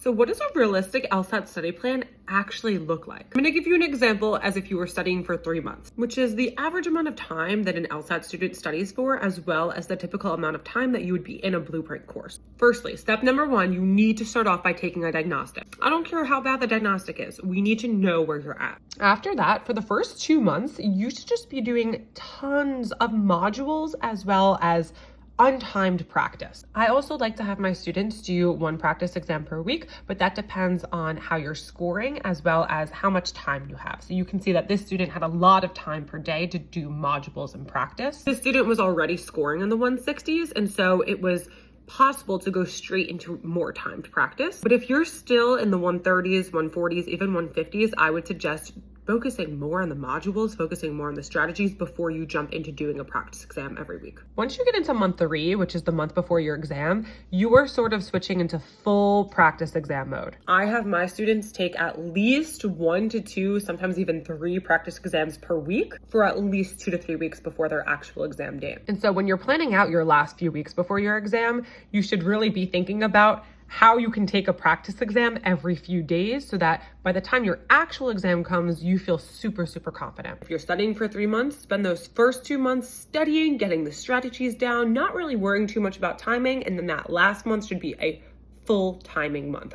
So what does a realistic LSAT study plan actually look like? I'm gonna give you an example as if you were studying for 3 months, which is the average amount of time that an LSAT student studies for, as well as the typical amount of time that you would be in a Blueprint course. Firstly, step number 1, you need to start off by taking a diagnostic. I don't care how bad the diagnostic is, we need to know where you're at. After that, for the first 2 months, you should just be doing tons of modules as well as untimed practice. I also like to have my students do 1 practice exam per week, but that depends on how you're scoring as well as how much time you have. So you can see that this student had a lot of time per day to do modules and practice. This student was already scoring in the 160s, and so it was possible to go straight into more timed practice. But if you're still in the 130s, 140s, even 150s, I would suggest focusing more on the modules, focusing more on the strategies before you jump into doing a practice exam every week. Once you get into month 3, which is the month before your exam, you are sort of switching into full practice exam mode. I have my students take at least 1 to 2, sometimes even 3 practice exams per week for at least 2 to 3 weeks before their actual exam date. And so when you're planning out your last few weeks before your exam, you should really be thinking about how you can take a practice exam every few days so that by the time your actual exam comes, you feel super, super confident. If you're studying for 3 months, spend those first 2 months studying, getting the strategies down, not really worrying too much about timing, and then that last month should be a full timing month.